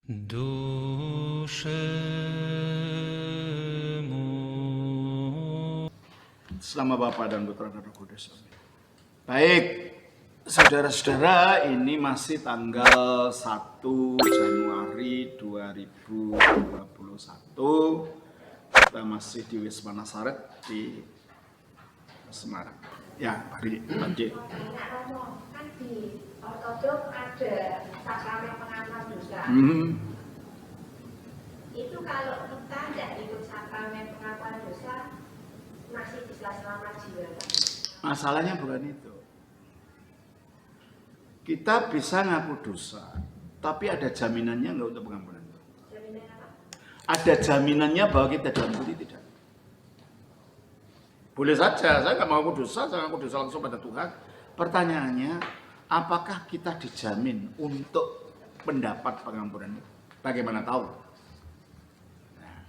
Doshemu. Selama Bapa dan Putra dan Roh Kudus. Baik, saudara-saudara, ini masih tanggal 1 Januari 2021. Kita masih di Wisma Nasaret di Semarang. Ya, hari pagi. Kan di Ortodok ada sakramen pengakuan dosa. Itu kalau kita tidak ikut sakramen pengakuan dosa masih bisa selamat jiwa. Masalahnya bukan itu. Kita bisa ngaku dosa, tapi ada jaminannya nggak untuk pengampunan? Jaminan apa? Ada jaminannya bahwa kita diampuni tidak? Boleh saja, saya nggak mau ngaku dosa, saya ngaku dosa langsung pada Tuhan. Pertanyaannya, apakah kita dijamin untuk mendapat pengampunan? Bagaimana tahu? Nah,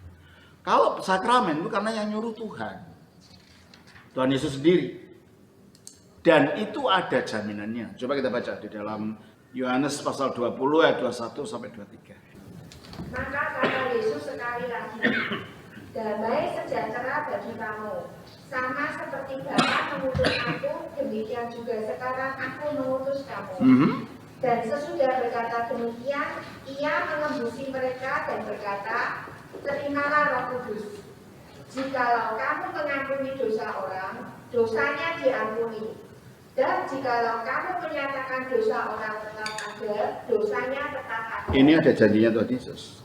kalau sakramen itu karena yang nyuruh Tuhan Yesus sendiri. Dan itu ada jaminannya. Coba kita baca di dalam Yohanes pasal 20 ayat 21 sampai 23. Maka kata Yesus sekali lagi, damai sejahtera bagi kamu. Sama seperti Bapa mengutus aku, demikian juga sekarang aku mengutus kamu. Dan sesudah berkata demikian, ia mengembusi mereka dan berkata, terimalah Roh Kudus. Jikalau kamu mengampuni dosa orang, dosanya diampuni. Dan jikalau kamu menyatakan dosa orang tetap ada, dosanya tetap ada. Ini ada janjinya Tuhan Yesus.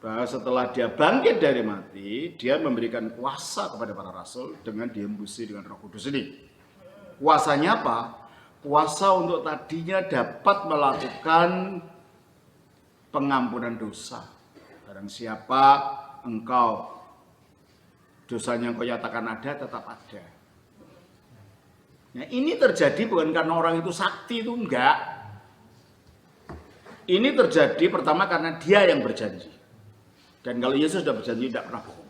Bahwa setelah dia bangkit dari mati, dia memberikan kuasa kepada para rasul dengan diembusi dengan Roh Kudus ini. Kuasanya apa? Kuasa untuk tadinya dapat melakukan pengampunan dosa. Barang siapa engkau dosanya engkau nyatakan ada, tetap ada. Nah, ini terjadi bukan karena orang itu sakti, itu enggak. Ini terjadi pertama karena dia yang berjanji. Dan kalau Yesus sudah berjanji tidak pernah bohong.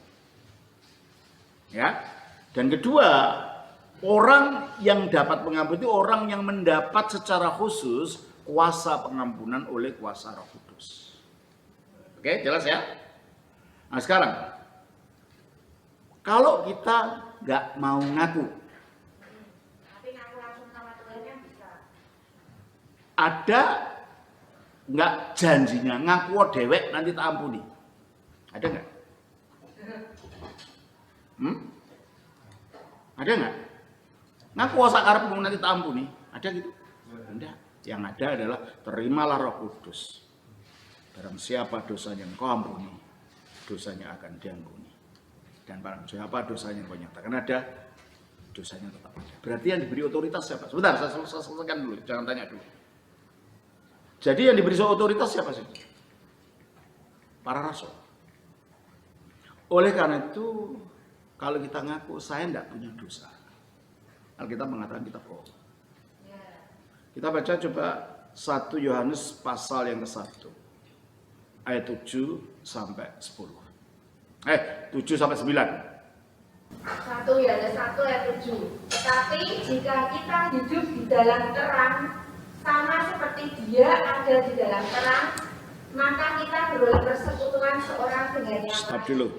Ya. Dan kedua, orang yang dapat pengampunan itu orang yang mendapat secara khusus kuasa pengampunan oleh kuasa Roh Kudus. Oke, jelas ya? Nah, sekarang kalau kita nggak mau ngaku, Tapi ngaku langsung sama Tuhannya bisa. ada nggak janjinya ngaku dewek nanti tak ampuni? Ada nggak? Ada nggak? Ngaku sakarepmu nanti tak ampuni? Ada gitu? Enggak. Yang ada adalah terimalah Roh Kudus. Barang siapa dosanya engkau ampuni, dosanya akan diampuni. Dan barang siapa dosanya engkau nyatakan ada, dosanya tetap ada. Berarti yang diberi otoritas siapa? Sebentar, saya selesaikan dulu, jangan tanya dulu. Jadi yang diberi otoritas siapa sih? Para rasul. Oleh karena itu, kalau kita ngaku saya tidak punya dosa, Alkitab mengatakan kita bohong. Kita baca coba 1 Yohanes pasal yang ke-1 ayat 7 sampai 10. 7 sampai 9. 1 Yohanes 1 ayat 7. Tapi jika kita hidup di dalam terang, sama seperti dia ada di dalam terang, maka kita beroleh persekutuan seorang dengan yang lain. Stop dulu.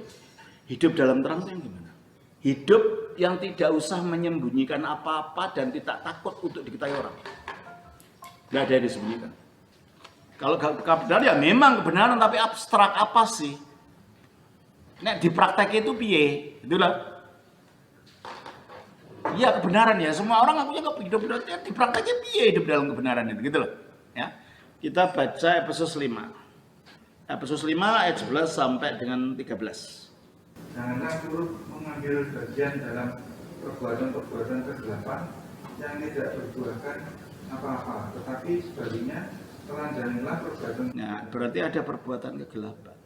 Hidup dalam terang itu yang gimana? Hidup yang tidak usah menyembunyikan apa-apa dan tidak takut untuk diketahui orang. Tidak ada yang disembunyikan. Kalau kebenaran ya memang kebenaran, tapi abstrak apa sih? Nek di praktek itu piye? Itulah. Iya kebenaran ya, semua orang ngakunya hidup benar, di prakteknya piye hidup dalam kebenaran itu, gitu loh. Ya. Kita baca Efesus 5. Efesus 5 ayat 11 sampai dengan 13. Janganlah turut mengambil bagian dalam perbuatan-perbuatan kegelapan yang tidak berbuahkan apa-apa, tetapi sebaliknya telanjangilah perbuatan. Nah, berarti ada perbuatan kegelapan.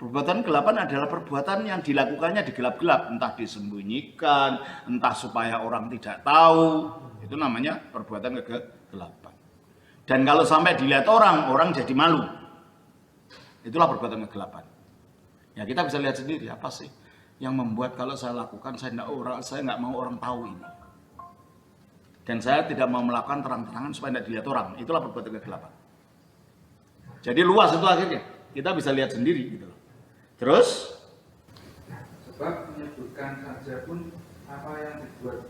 Perbuatan kegelapan adalah perbuatan yang dilakukannya di gelap-gelap, entah disembunyikan, entah supaya orang tidak tahu. Itu namanya perbuatan kegelapan. Dan kalau sampai dilihat orang, orang jadi malu. Itulah perbuatan kegelapan. Ya kita bisa lihat sendiri apa sih yang membuat kalau saya lakukan saya nggak mau orang tahu ini. Dan saya tidak mau melakukan terang-terangan supaya tidak dilihat orang. Itulah perbuatan kegelapan. Jadi luas itu akhirnya. Kita bisa lihat sendiri gitu loh. Terus Sebab menyebutkan saja pun apa yang dibuat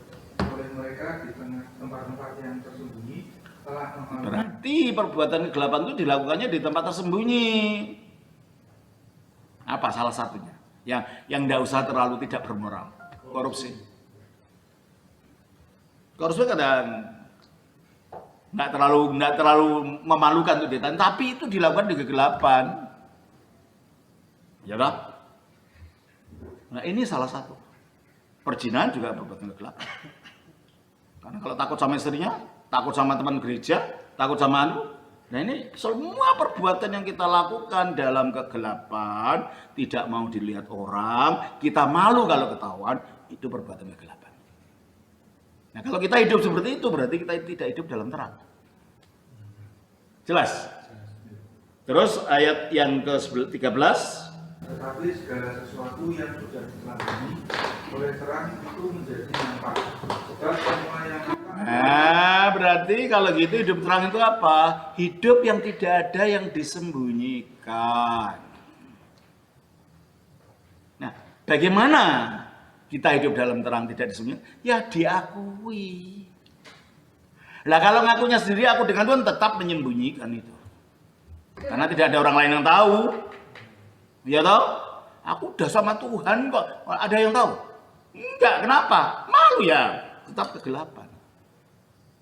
oleh mereka di tengah tempat-tempat yang tersembunyi telah memalukan. berarti perbuatan kegelapan itu dilakukannya di tempat tersembunyi. Apa salah satunya? Yang tidak usah terlalu tidak bermoral. Korupsi. Korupsi kadang nggak terlalu memalukan untuk ditanya, tapi itu dilakukan di kegelapan. Ya kan? Nah ini salah satu. Perzinahan juga perbuatan kegelapan. Karena kalau takut sama istrinya, takut sama teman gereja, takut sama anu. Nah ini semua perbuatan yang kita lakukan dalam kegelapan, tidak mau dilihat orang, kita malu kalau ketahuan, itu perbuatan kegelapan. Nah kalau kita hidup seperti itu, berarti kita tidak hidup dalam terang. Jelas? Terus ayat yang ke-13. Tetapi segala sesuatu yang sudah diteladani oleh terang itu menjadi nampak. Sebab semua yang nampak. Nah, berarti kalau gitu hidup terang itu apa? Hidup yang tidak ada yang disembunyikan. Nah, bagaimana kita hidup dalam terang tidak disembunyikan? Ya diakui. Lah kalau ngakunya sendiri aku dengan Tuhan tetap menyembunyikan itu. Karena tidak ada orang lain yang tahu. Ya tahu? Aku udah sama Tuhan kok. Ada yang tahu? Enggak, kenapa? Malu ya. Tetap kegelapan.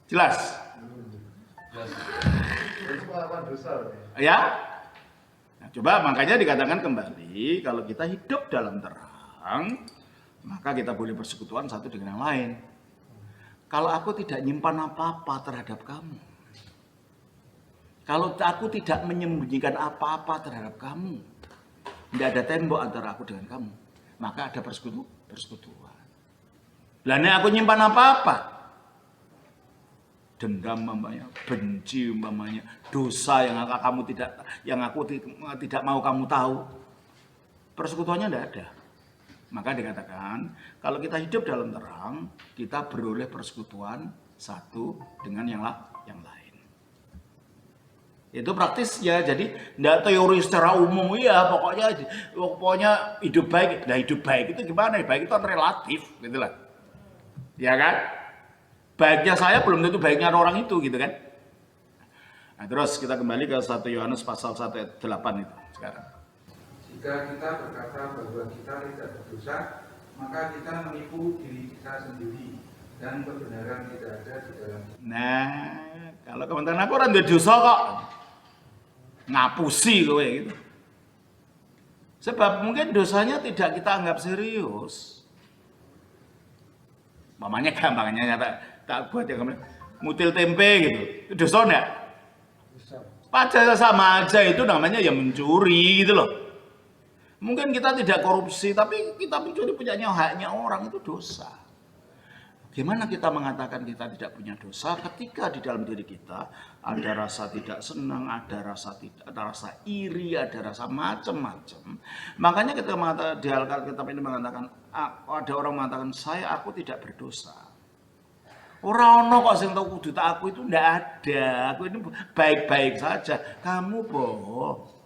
Jelas? Ya? Nah, coba makanya dikatakan kembali, kalau kita hidup dalam terang, maka kita boleh persekutuan satu dengan yang lain. Kalau aku tidak nyimpan apa-apa terhadap kamu, kalau aku tidak menyembunyikan apa-apa terhadap kamu, tidak ada tembok antara aku dengan kamu, maka ada persekutuan. Lah nek aku nyimpan apa-apa, dendam umpamanya, benci umpamanya, dosa yang aku tidak mau kamu tahu, persekutuannya tidak ada. Maka dikatakan kalau kita hidup dalam terang, kita beroleh persekutuan satu dengan yang lain. Itu praktis ya, jadi tidak teori secara umum ya, pokoknya hidup baik. Nah hidup baik itu gimana? Baik itu kan relatif, gitu lah. Ya kan? Baiknya saya belum tentu baiknya orang itu, gitu kan? Nah, terus kita kembali ke 1 Yohanes pasal 1 ayat 8 itu sekarang. Jika kita berkata bahwa kita tidak berdosa, maka kita menipu diri kita sendiri dan kebenaran tidak ada di dalam kita. Nah, kalau komentar aku orang dosa kok ngapusi kowe gitu. Sebab mungkin dosanya tidak kita anggap serius. Mamanya gampangnya tak buat ya mutil tempe gitu. Itu dosa enggak? Padahal sama aja itu namanya ya mencuri gitu loh. Mungkin kita tidak korupsi, tapi kita mencuri punyanya haknya orang, itu dosa. Gimana kita mengatakan kita tidak punya dosa ketika di dalam diri kita ada rasa tidak senang, ada rasa iri, ada rasa macam-macam. Makanya kita mengatakan di Alkitab ini mengatakan ada orang mengatakan aku tidak berdosa. Orang ono kok sing tau kudu tak aku itu ndak ada. Aku ini baik-baik saja. Kamu bohong.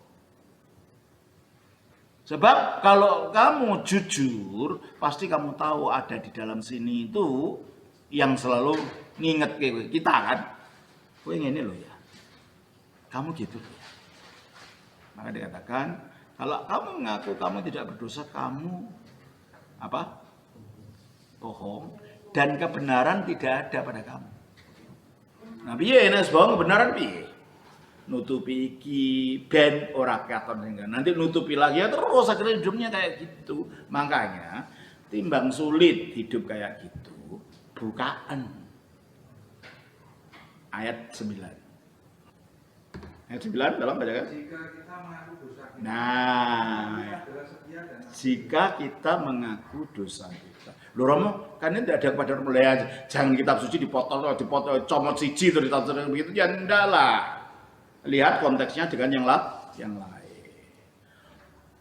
Sebab kalau kamu jujur, pasti kamu tahu ada di dalam sini itu yang selalu nginget kita kan. Kowe ngene loh ya. Kamu gitu loh ya. Maka dikatakan, kalau kamu mengaku kamu tidak berdosa, kamu apa? Bohong dan kebenaran tidak ada pada kamu. Nah, piye nek bohong kebenaran piye? Nutupi iki ben ora katon enggak. Nanti nutupi lagi ya terus akhirnya hidupnya kayak gitu. Makanya timbang sulit hidup kayak gitu, bukaan. Ayat 9. Ayat 9 dalam bacakan. Jika kita mengaku dosa kita, Nah, adalah setia dan jika kita mengaku dosa kita. Lho Romo, kan ini tidak ada kepada mulai aja. Jangan kitab suci dipotong, comot siji terus ditaruh begitu ya enggak lah. Lihat konteksnya dengan yang lain.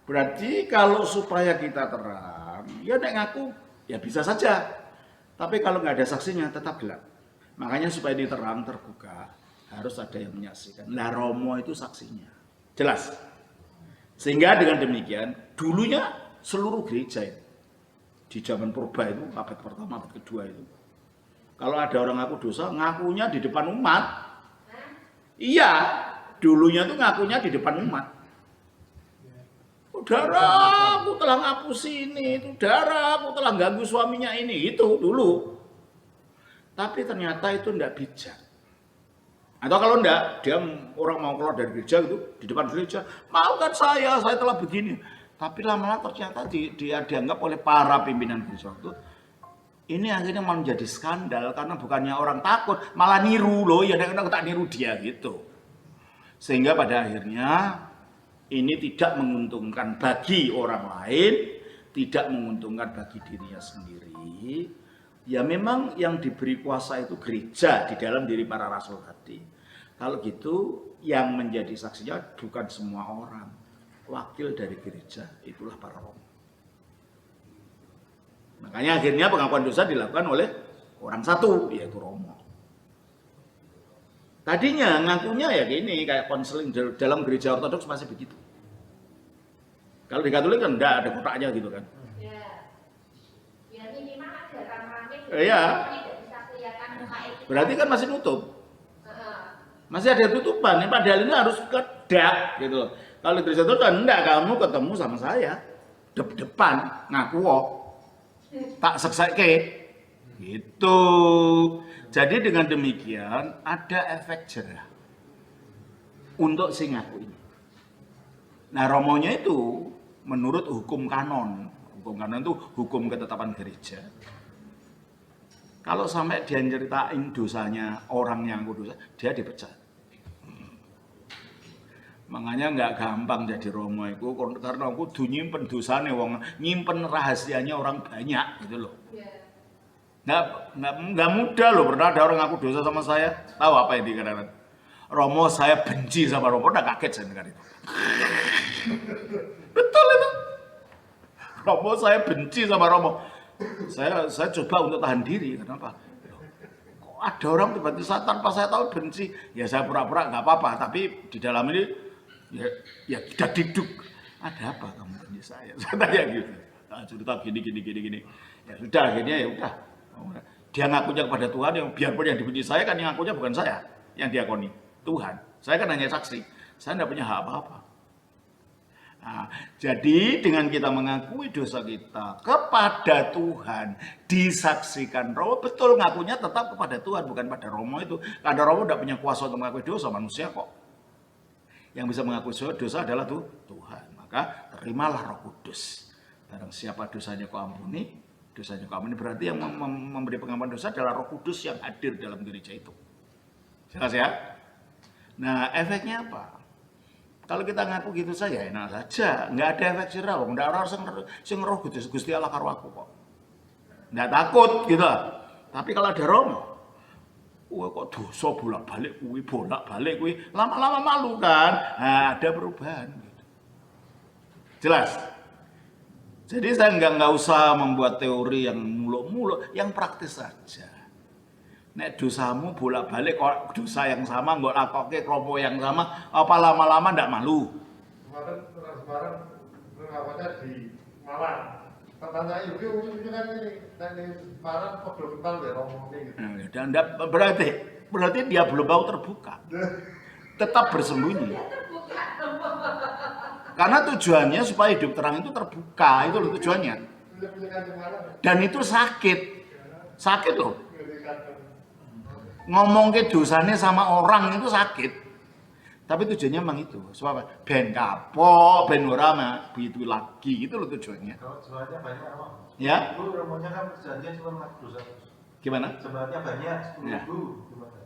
Berarti kalau supaya kita terang, ya nek ngaku ya bisa saja. Tapi kalau nggak ada saksinya tetap gelap. Makanya supaya ini terang terbuka harus ada yang menyaksikan. Lah Romo itu saksinya. Jelas? Sehingga dengan demikian, dulunya seluruh gereja itu, di zaman purba itu, abad pertama, abad kedua itu, kalau ada orang ngaku dosa, ngakunya di depan umat. Iya, dulunya tuh ngakunya di depan umat. Saudara, aku telah ngapus ini, saudara, aku telah ganggu suaminya ini, itu dulu. Tapi ternyata itu tidak bijak. Atau kalau enggak, dia orang mau keluar dari gereja gitu, di depan gereja, mau kan saya telah begini. Tapi lama-lama ternyata dia dianggap oleh para pimpinan gereja itu, ini akhirnya malah menjadi skandal, karena bukannya orang takut, malah niru loh, ya aku tak niru dia gitu. Sehingga pada akhirnya, ini tidak menguntungkan bagi orang lain, tidak menguntungkan bagi dirinya sendiri. Ya memang yang diberi kuasa itu gereja di dalam diri para rasul tadi. Kalau gitu yang menjadi saksinya bukan semua orang. Wakil dari gereja itulah para romo. Makanya akhirnya pengakuan dosa dilakukan oleh orang satu, yaitu romo. Tadinya ngakunya ya gini, kayak konseling dalam gereja ortodoks masih begitu. Kalau di Katolik kan enggak ada kotaknya gitu kan. Ya. Ya minimal ada rame-rame. Iya. Tidak bisa kelihatan muka itu. Berarti kan masih nutup. Masih ada tutupan, padahal ini harus kedap gitu loh. Kalau di gereja itu kan enggak, kamu ketemu sama saya depan ngaku tak sekseke gitu. Jadi dengan demikian ada efek jerah untuk si ngaku ini. Nah romonya itu menurut hukum kanon itu hukum ketetapan gereja. Kalau sampai dia nyeritain dosanya orang yang ngaku dosa, dia dipecat. Makanya nggak gampang jadi romo itu, karena aku nyimpen dosanya, nyimpen rahasianya orang banyak gitu loh. Nggak mudah loh, pernah ada orang ngaku dosa sama saya, tahu apa yang dikatakan? Romo, saya benci sama Romo, udah kaget saya dengar itu. Betul itu. Romo, saya benci sama Romo. Saya coba untuk tahan diri, kenapa? Kok ada orang tiba-tiba tanpa saya tahu benci, ya saya pura-pura nggak apa-apa, tapi di dalam ini ya tidak diduk. Ada apa kamu benci saya? Saya tanya gitu. Nah, cerita gini. Ya sudah, akhirnya ya udah. Dia ngakunya kepada Tuhan, yang biarpun yang dibenci saya kan yang ngakunya bukan saya, yang diakoni Tuhan. Saya kan hanya saksi, saya tidak punya hak apa-apa. Nah, jadi dengan kita mengakui dosa kita kepada Tuhan, disaksikan Romo, betul ngakunya tetap kepada Tuhan, bukan pada Romo itu. Karena Romo tidak punya kuasa untuk mengakui dosa, manusia kok. Yang bisa mengakui dosa adalah Tuhan. Maka terimalah Roh Kudus. Barang siapa dosanya kau ampuni, dosanya kau ampuni. Berarti yang memberi pengampunan dosa adalah Roh Kudus yang hadir dalam gereja itu. Jelas ya? Nah, efeknya apa? Kalau kita ngaku gitu saja enak saja, nggak ada efek jerah, nggak ada orang sing roh Gusti Allah karo aku kok, nggak takut gitu. Tapi kalau ada Romo, kok dosa bolak-balik kuwi, lama-lama malu kan? Nah, ada perubahan. Gitu. Jelas. Jadi saya nggak usah membuat teori yang muluk-muluk, yang praktis saja. Nek dosamu bolak-balik kok dosa yang sama, nggak lakoke kromo yang sama, apa lama-lama ndak malu? Kemarin ngawatnya di Malang. Pertanyaan itu kan ini Malang kok belum kenal ya Romo ini. Dan berarti dia belum mau terbuka, tetap bersembunyi. Karena tujuannya supaya hidup terang itu terbuka, itu loh tujuannya. Dan itu sakit loh. Ngomong ke dosanya sama orang itu sakit, tapi tujuannya memang itu, sebab ben kapok, ben ora begitu lagi, itu loh tujuannya. Kalau jemaatnya banyak apa? Ya? Itu romonya kan perjanjian cuma dosa. Gimana? Jemaatnya banyak, 10.000 Ya. gimana?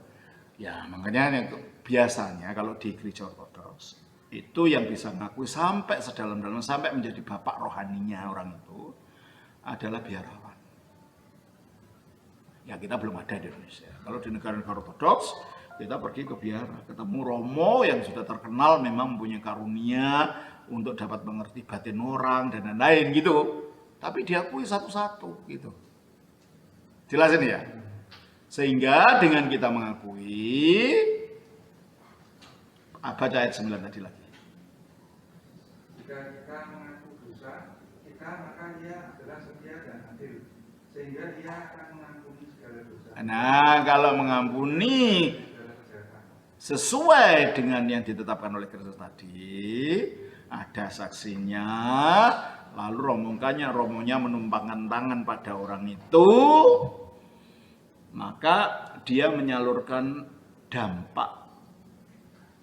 Ya makanya biasanya kalau di gereja ortodoks itu yang bisa ngakui sampai sedalam-dalam, sampai menjadi bapak rohaninya orang itu adalah biarawan. Ya kita belum ada di Indonesia. Kalau di negara-negara ortodoks, kita pergi ke biara, ketemu romo yang sudah terkenal memang mempunyai karunia untuk dapat mengerti batin orang dan lain-lain gitu. Tapi diakui satu-satu gitu. Jelas ini ya? Sehingga dengan kita mengakui, baca ayat 9 tadi lagi. jika kita mengaku dosa kita, maka Dia adalah setia dan adil, sehingga Dia akan mengampuni segala dosa. Nah, kalau mengampuni Segala kejahatan. sesuai dengan yang ditetapkan oleh Kristus tadi, ada saksinya, lalu romonya menumpangkan tangan pada orang itu, maka dia menyalurkan dampak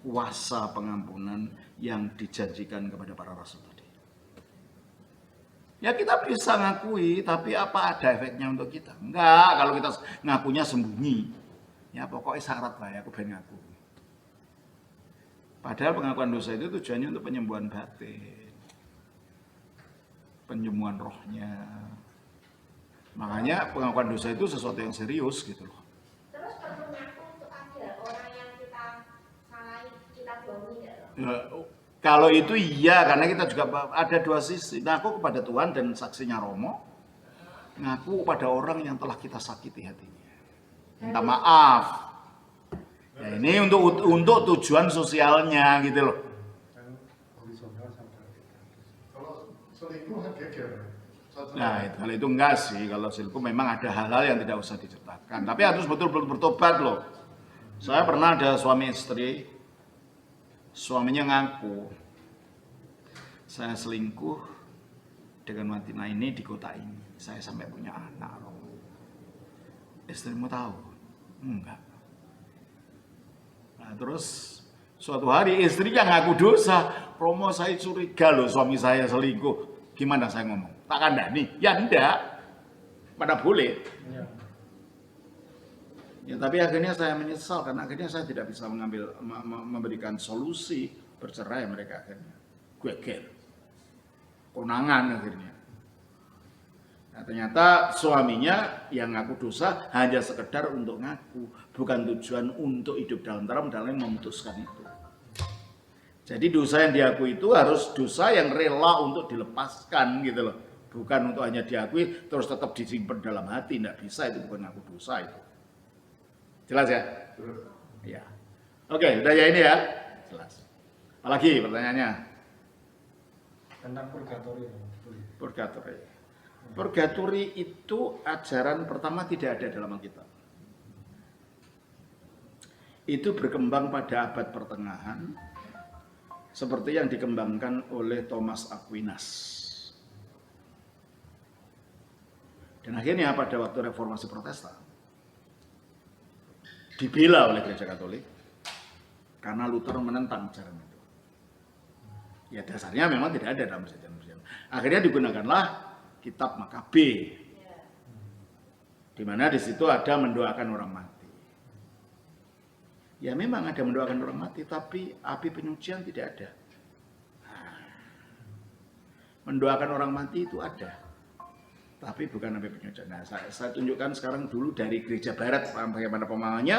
kuasa pengampunan yang dijanjikan kepada para rasul tadi. Ya kita bisa ngakui, tapi apa ada efeknya untuk kita? Enggak, kalau kita ngakunya sembunyi. Ya pokoknya syarat lah ya, aku pengen ngaku. Padahal pengakuan dosa itu tujuannya untuk penyembuhan batin, penyembuhan rohnya. Makanya pengakuan dosa itu sesuatu yang serius gitu loh. Terus perlu ngaku untuk ada orang yang kita salahi, kita bohongi nggak loh? Ya, kalau itu iya, karena kita juga ada dua sisi. Ngaku kepada Tuhan dan saksinya Romo, ngaku kepada orang yang telah kita sakiti hatinya, minta maaf. Ya ini untuk tujuan sosialnya gitu loh. Kalau selingkuh kan geger. Nah, kalau itu enggak sih, kalau selingkuh memang ada hal-hal yang tidak usah diceritakan. Tapi harus betul-betul bertobat loh. Saya pernah ada suami istri, suaminya ngaku, saya selingkuh dengan wanita ini di kota ini. Saya sampai punya anak. Istrimu tahu? Enggak. Nah, terus suatu hari istrinya ngaku dosa. Romo, saya curiga loh suami saya selingkuh. Gimana saya ngomong? Tak kandani? Ya enggak. Pada boleh. Ya tapi akhirnya saya menyesal karena akhirnya saya tidak bisa memberikan solusi bercerai mereka akhirnya. Geger. Konangan akhirnya. Nah, ternyata suaminya yang ngaku dosa hanya sekedar untuk ngaku, bukan tujuan untuk hidup dalam terang dalam memutuskan itu. Jadi dosa yang diakui itu harus dosa yang rela untuk dilepaskan gitu loh. Bukan untuk hanya diakui terus tetap disimpan dalam hati, tidak bisa, itu bukan ngaku dosa itu. Jelas ya? Ya. Oke, udah ya ini ya. Jelas. Apalagi pertanyaannya? Tentang purgatori. Purgatori. Purgatori itu ajaran pertama tidak ada dalam Alkitab. Itu berkembang pada abad pertengahan seperti yang dikembangkan oleh Thomas Aquinas. Dan akhirnya pada waktu reformasi Protestan dibela oleh Gereja Katolik karena Luther menentang ajaran itu. Ya dasarnya memang tidak ada dalam perjanjian. Akhirnya digunakanlah kitab Makabe, di mana di situ ada mendoakan orang mati. Ya memang ada mendoakan orang mati, tapi api penyucian tidak ada. Mendoakan orang mati itu ada, tapi bukan api penyucian. Nah, saya tunjukkan sekarang dulu dari gereja Barat bagaimana pemahamannya,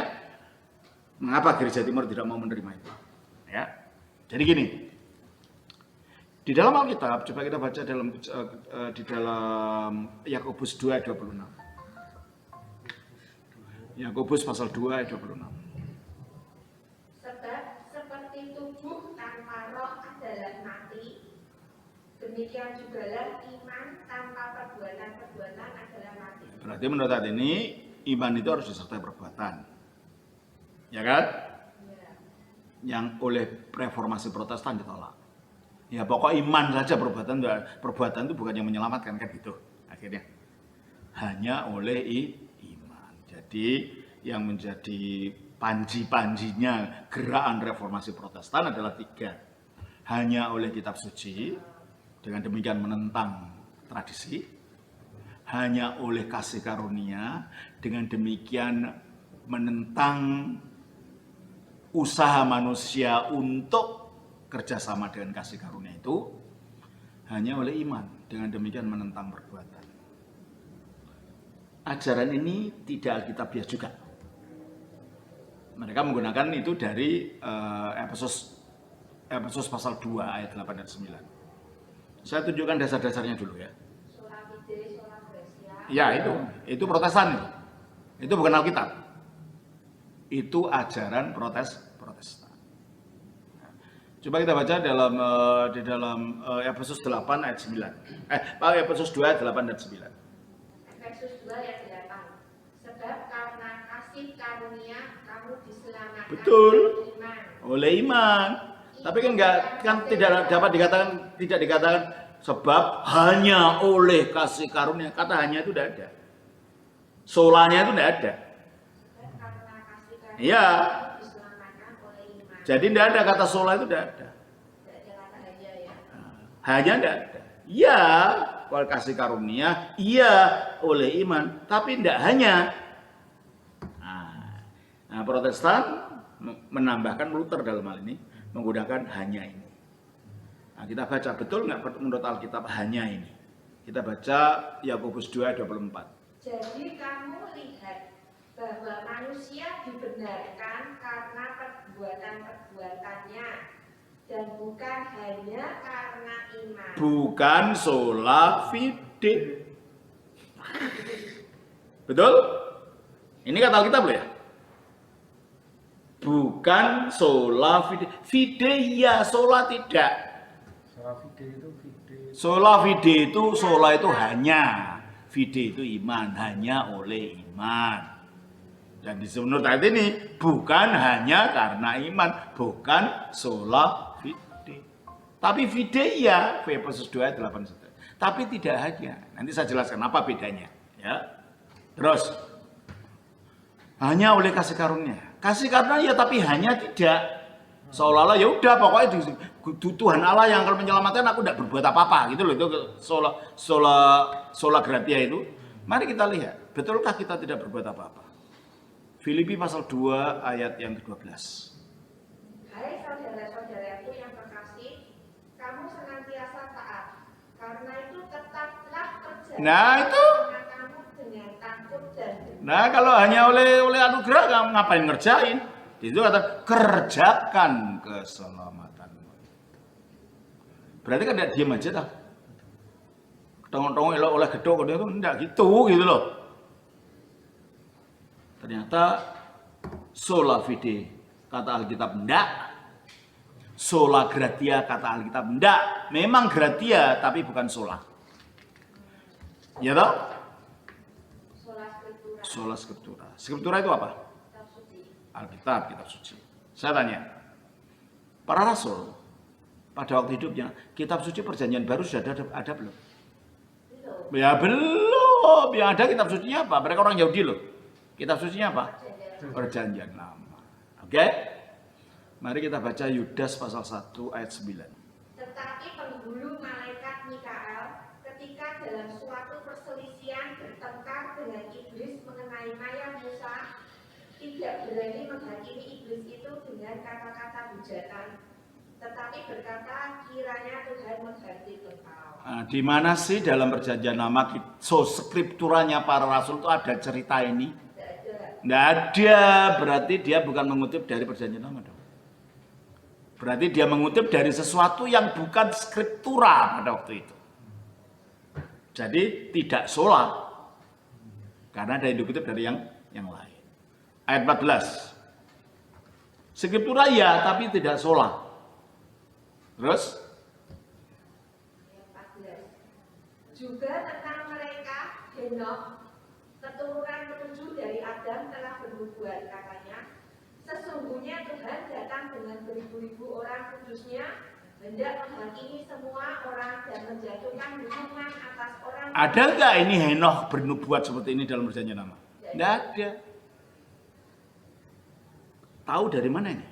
mengapa gereja Timur tidak mau menerima itu. Ya, jadi gini. Di dalam Alkitab, coba kita baca di dalam Yakobus 2 ayat 26. Yakobus pasal 2 ayat 26. Sebab seperti tubuh tanpa roh adalah mati, demikian jugalah iman tanpa perbuatan-perbuatan adalah mati. Berarti menurut saat ini, iman itu harus disertai perbuatan. Ya kan? Ya. Yang oleh reformasi Protestan ditolak. Ya pokok iman saja, perbuatan itu bukan yang menyelamatkan kan gitu akhirnya. Hanya oleh iman. Jadi yang menjadi panji-panjinya gerakan reformasi Protestan adalah 3. Hanya oleh kitab suci, dengan demikian menentang tradisi. Hanya oleh kasih karunia, dengan demikian menentang usaha manusia untuk kerjasama dengan kasih karunia itu. Hanya oleh iman, dengan demikian menentang perbuatan. Ajaran ini tidak alkitabiah juga. Mereka menggunakan itu dari Efesus pasal 2 ayat 8 dan 9. Saya tunjukkan dasar-dasarnya dulu ya. Sola Fide, Sola Gratia. Ya itu Protestan itu. Itu bukan Alkitab. Itu ajaran Protestan. Coba kita baca di dalam Efesus 8 ayat 9. Efesus 2 ayat 8 dan 9. Efesus 2 ayat 8. Sebab karena kasih karunia kamu diselamatkan Betul. oleh iman. Oleh iman. Tapi kan tidak dapat dikatakan, tidak dikatakan sebab hanya oleh kasih karunia. Kata hanya itu tidak ada. Solanya itu tidak ada. Sebab karena kasih karunia Iya. kamu diselamatkan oleh iman. Jadi tidak ada kata sola itu tidak ada. Tidak ada kata hanya ya. Hanya tidak ada. Ya, kalau kasih karunia, iya oleh iman, tapi tidak hanya. Nah, Protestan menambahkan, Luther dalam hal ini menggunakan hanya ini. Nah, kita baca betul nggak menurut Alkitab hanya ini? Kita baca Yakobus 2 ayat 24. Jadi kamu lihat bahwa manusia dibenarkan karena perbuatan-perbuatannya dan bukan hanya karena iman. Bukan sola fide. Betul? Ini kata Alkitab loh ya. Bukan sola fide. Fide ya, sola tidak. Sola fide itu fide. Sola fide itu, sola itu hanya. Fide itu iman, hanya oleh iman. Dan di menurut ayat ini bukan hanya karena iman, bukan sola fide. Tapi fide ya, Efesus 2 ayat 8. Tapi tidak hanya. Nanti saya jelaskan apa bedanya, ya. Terus hanya oleh kasih karunia. Kasih karunia ya, tapi hanya tidak. Seolah-olah ya udah pokoknya Tuhan Allah yang akan menyelamatkan, aku tidak berbuat apa-apa gitu loh. Itu sola gratia itu. Mari kita lihat, betulkah kita tidak berbuat apa-apa? Filipi pasal 2 ayat yang ke-12. Hai saudara-saudaraku yang terkasih, kamu senantiasa taat. Karena itu tetaplah kerja. Nah, itu. Kamu dengan takut dan Nah, kalau hanya oleh anugerah kamu ngapain ngerjain? Itu kata kerjakan keselamatanmu. Berarti kan tidak diam aja tak? Tongong-tongong elok oleh gedok itu enggak gitu loh. Ternyata sola fide kata Alkitab enggak. Sola gratia kata Alkitab enggak. Memang gratia tapi bukan sola. Ya toh? sola scriptura. Sola scriptura. Scriptura itu apa? Kitab suci. Alkitab, kitab suci. Saya tanya, para rasul pada waktu hidupnya, kitab suci perjanjian baru sudah ada belum? Belum. Ya belum. Yang ada kitab sucinya apa? Mereka orang Yahudi loh. Kitab sucinya apa? Perjanjian lama. Oke? Mari kita baca Yudas pasal 1 ayat 9. Tetapi penghulu malaikat Mikael ketika dalam suatu perselisihan bertengkar dengan iblis mengenai mayat Musa, tidak berani menghakimi iblis itu dengan kata-kata hujatan, tetapi berkata, kiranya Tuhan mengganti engkau. Nah, di mana sih dalam perjanjian lama skripturanya para rasul itu ada cerita ini? Tidak ada. Berarti dia bukan mengutip dari perjanjian lama dong. Berarti dia mengutip dari sesuatu yang bukan skriptura pada waktu itu. Jadi tidak sola. Karena ada yang dikutip dari yang lain. Ayat 14. Skriptura ya, tapi tidak sola. Terus? Ayat 14. Juga tentang mereka, Henokh, keturunan ketujuh dari Adam telah bernubuat, katanya, sesungguhnya Tuhan datang dengan beribu-ribu orang kudusnya, hendak menghakimi semua orang dan menjatuhkan hukuman atas orang. Ada nggak ini Henokh bernubuat seperti ini dalam perjanjian lama? Nggak ada. Tahu dari mana ini?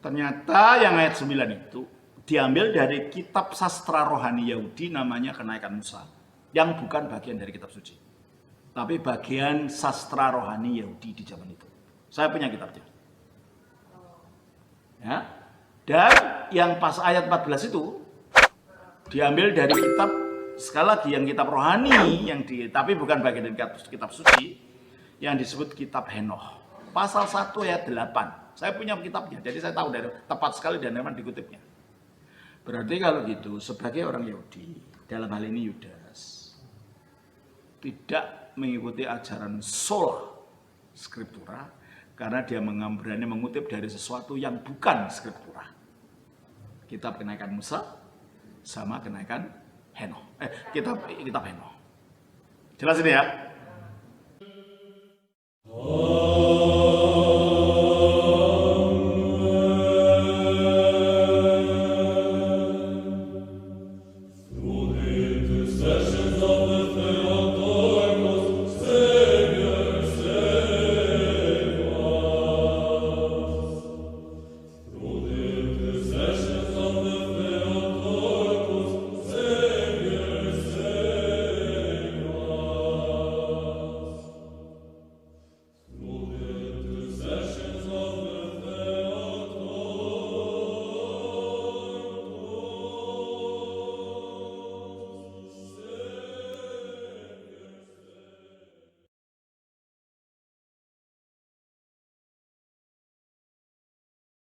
Ternyata yang ayat 9 itu diambil dari kitab sastra rohani Yahudi namanya Kenaikan Musa. Yang bukan bagian dari kitab suci. Tapi bagian sastra rohani Yahudi di zaman itu. Saya punya kitabnya. Ya. Dan yang pas ayat 14 itu diambil dari kitab, sekali lagi yang kitab rohani, tapi bukan bagian dari kitab suci, yang disebut kitab Henokh. Pasal 1 ayat 8. Saya punya kitabnya, jadi saya tahu dari tepat sekali dan memang dikutipnya. Berarti kalau gitu, sebagai orang Yahudi, dalam hal ini Yudas, tidak mengikuti ajaran sola skriptura, karena dia berani mengutip dari sesuatu yang bukan skriptura. Kitab kenaikan Musa sama kenaikan Henoh. Kitab Henoh. Jelas ini ya?